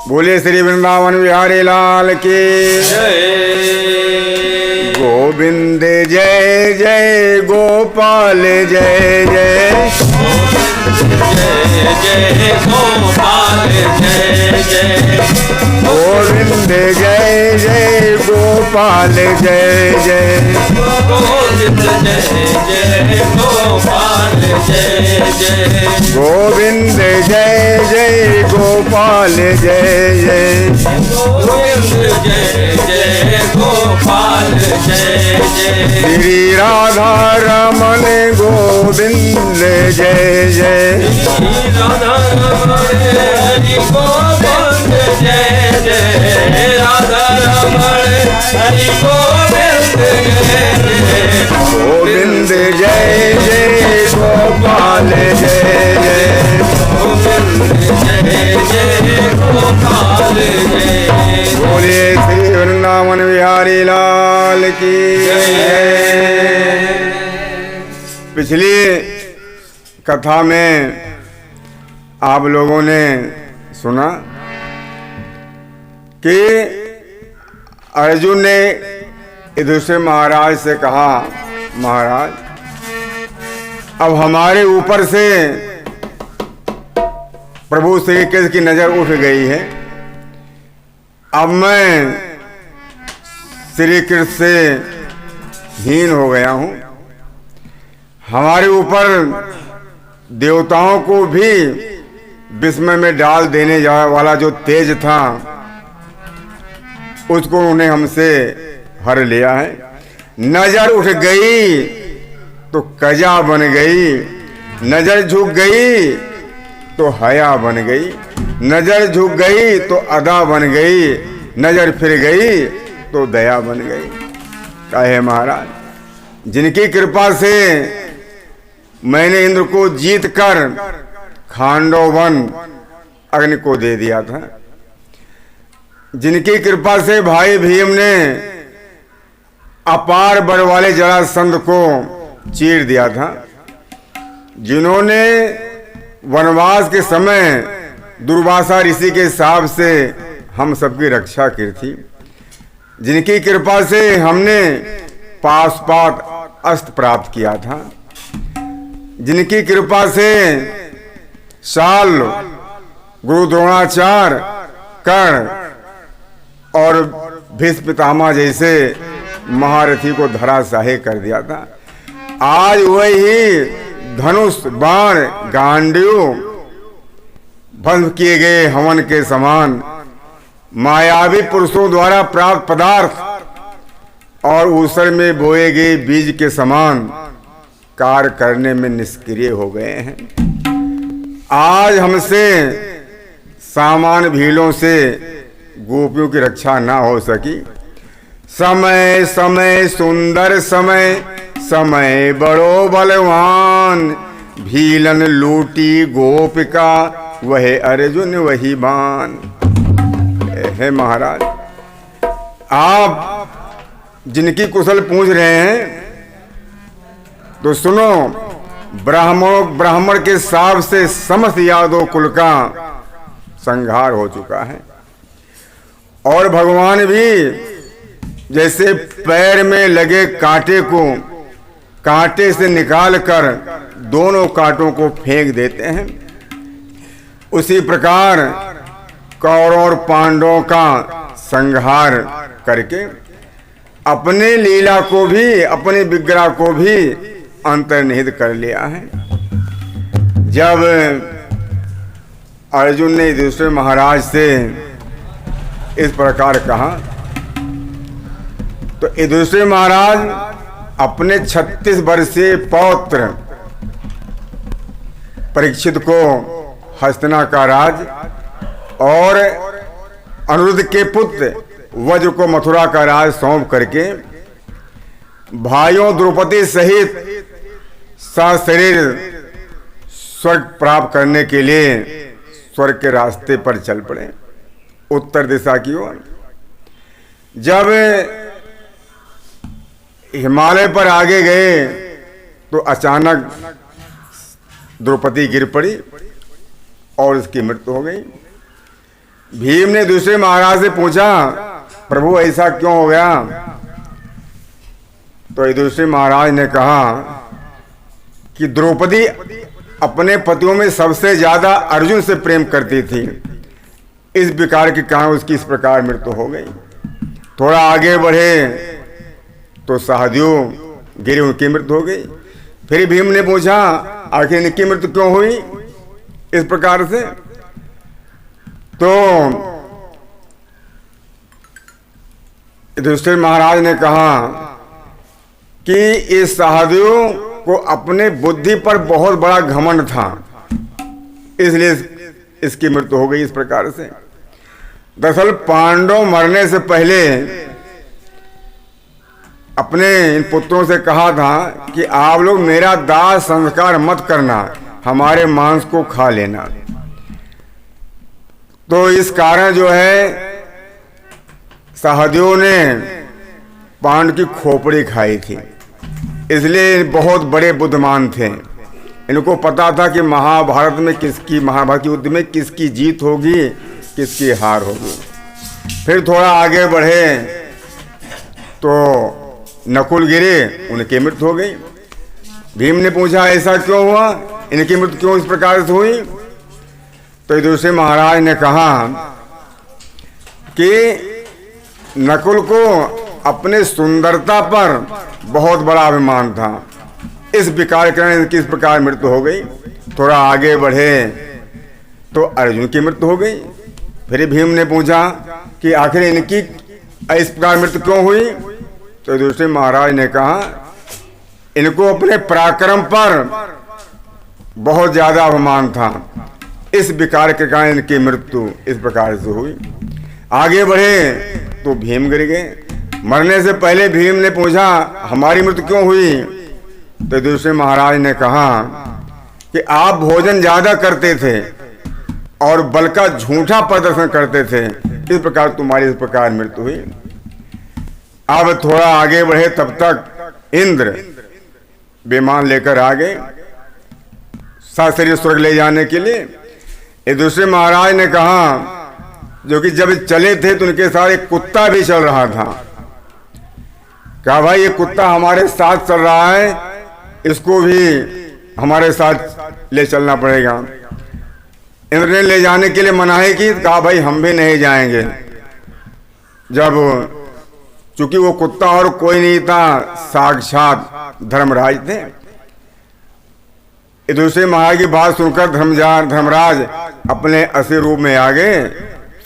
बोले श्री वृंदावन बिहारी लाल की जय। गोविंद जय जय गोपाल जय जय जय जय गोपाल जय जय। गोविंद जय जय गोपाल जय जय गोविंद जय जय गोपाल जय जय। गोविंद जय जय गोपाल जय जय गोविंद जय जय गोपाल जय जय। श्री राधा रमन गोविंद जय जय राधा रमण हरि गोविंद जय जय। राधा रमण हरि गोविंद जय जय। गोविंद जय जय गोपाल जय जय गोविंद जय जय गोपाल जय जय। बोले श्री वृंदावन बिहारी लाल की जय। पिछली कथा में आप लोगों ने सुना कि अर्जुन ने युधिष्ठिर महाराज से कहा, महाराज अब हमारे ऊपर से प्रभु श्री कृष्ण की नजर उठ गई है। अब मैं श्री कृष्ण से हीन हो गया हूं। हमारे ऊपर देवताओं को भी विस्मय में डाल देने वाला जो तेज था उसको उन्होंने हमसे हर लिया है। नजर उठ गई तो कजा बन गई, नजर झुक गई तो हया बन गई, नजर झुक गई तो अदा बन गई, नजर फिर गई तो दया बन गई। कहे महाराज, जिनकी कृपा से मैंने इंद्र को जीत कर खांडव वन अग्नि को दे दिया था, जिनकी कृपा से भाई भीम ने अपार बल वाले जरासंध को चीर दिया था, जिन्होंने वनवास के समय दुर्वासा ऋषि के हिसाब से हम सबकी रक्षा की थी, जिनकी कृपा से हमने पाशुपात अस्त्र प्राप्त किया था, जिनकी कृपा से साल गुरु द्रोणाचार्य, कर्ण और भीष्म पितामह जैसे महारथी को धराशाही कर दिया था। आज वही धनुष बाण गांडीव भस्म किए गए हवन के समान मायावी पुरुषों द्वारा प्राप्त पदार्थ और ऊसर में बोए गए बीज के समान कार्य करने में निष्क्रिय हो गए हैं। आज हमसे सामान्य भीलों से गोपियों की रक्षा ना हो सकी। समय समय सुंदर समय, समय बड़ो बलवान, भीलन लूटी गोपिका वह अर्जुन वही बान। हे महाराज, आप जिनकी कुशल पूछ रहे हैं तो सुनो, ब्राह्मण के हिसाब से समस्त यादव कुल का संहार हो चुका है और भगवान भी जैसे पैर में लगे कांटे को कांटे से निकालकर दोनों कांटों को फेंक देते हैं, उसी प्रकार कौरव और पांडवों का संहार करके अपने लीला को भी, अपने विग्रह को भी अंतर्निहित कर लिया है। जब अर्जुन ने युधिष्ठिर महाराज से इस प्रकार कहा तो युधिष्ठिर महाराज अपने 36 वर्षीय पौत्र परीक्षित को हस्तिना का राज और अनिरुद्ध के पुत्र वज्र को मथुरा का राज सौंप करके भाइयों द्रौपदी सहित सशरीर स्वर्ग प्राप्त करने के लिए स्वर्ग के रास्ते पर चल पड़े उत्तर दिशा की ओर। जब हिमालय पर आगे गए तो अचानक द्रौपदी गिर पड़ी और उसकी मृत्यु हो गई। भीम ने दूसरे महाराज से पूछा, प्रभु ऐसा क्यों हो गया? तो दूसरे महाराज ने कहा कि द्रौपदी अपने पतियों में सबसे ज्यादा अर्जुन से प्रेम करती थी, इस विकार के कारण उसकी इस प्रकार मृत्यु हो गई। थोड़ा आगे बढ़े तो सहदेव गिरे, उनकी मृत्यु हो गई। फिर भीम ने पूछा, आखिर इनकी मृत्यु क्यों हुई इस प्रकार से? तो दूसरे महाराज ने कहा कि इस सहदेव को अपने बुद्धि पर बहुत बड़ा घमंड था, इसलिए इसकी मृत्यु हो गई इस प्रकार से। दरअसल पांडव मरने से पहले अपने इन पुत्रों से कहा था कि आप लोग मेरा दाह संस्कार मत करना, हमारे मांस को खा लेना। तो इस कारण जो है सहदेव ने पांडव की खोपड़ी खाई थी, इसलिए बहुत बड़े बुद्धिमान थे। इनको पता था कि महाभारत के युद्ध में किसकी जीत होगी, किसकी हार होगी। फिर थोड़ा आगे बढ़े तो नकुल गिरे, उनकी मृत्यु हो गई। भीम ने पूछा, ऐसा क्यों हुआ, इनकी मृत्यु क्यों इस प्रकार से हुई? तो दूसरे महाराज ने कहा कि नकुल को अपने सुंदरता पर बहुत बड़ा अभिमान था, इस विकार के कारण इनकी इस प्रकार मृत्यु हो गई। थोड़ा आगे बढ़े तो अर्जुन की मृत्यु हो गई। फिर भीम ने पूछा कि आखिर इनकी इस प्रकार मृत्यु क्यों हुई? तो दूसरे महाराज ने कहा, इनको अपने पराक्रम पर बहुत ज्यादा अभिमान था, इस विकार के कारण इनकी मृत्यु इस प्रकार से हुई। आगे बढ़े तो भीम गिर गए। मरने से पहले भीम ने पूछा, हमारी मृत्यु क्यों हुई? तो दूसरे महाराज ने कहा कि आप भोजन ज्यादा करते थे और बल का झूठा प्रदर्शन करते थे, इस प्रकार तुम्हारी इस प्रकार मृत्यु हुई। अब थोड़ा आगे बढ़े तब तक इंद्र विमान लेकर आ गए सशरीर स्वर्ग ले जाने के लिए। एक दूसरे महाराज ने कहा, जो कि जब चले थे तो उनके साथ एक कुत्ता भी चल रहा था। कहा, भाई ये कुत्ता हमारे साथ चल रहा है, इसको भी हमारे साथ ले चलना पड़ेगा। इंद्र ने ले जाने के लिए मनाही की, कहा भाई हम भी नहीं जाएंगे। जब चूंकि वो कुत्ता और कोई नहीं था, साक्षात धर्मराज थे। दूसरे महाराज की बात सुनकर धर्मराज अपने असली रूप में आ गए।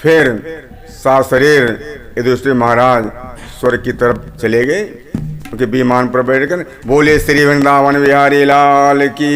फिर सशरीर दूसरे महाराज स्वर्ग की तरफ चले गए, क्योंकि विमान पर बैठकर बोले श्री वृंदावन बिहारी लाल की।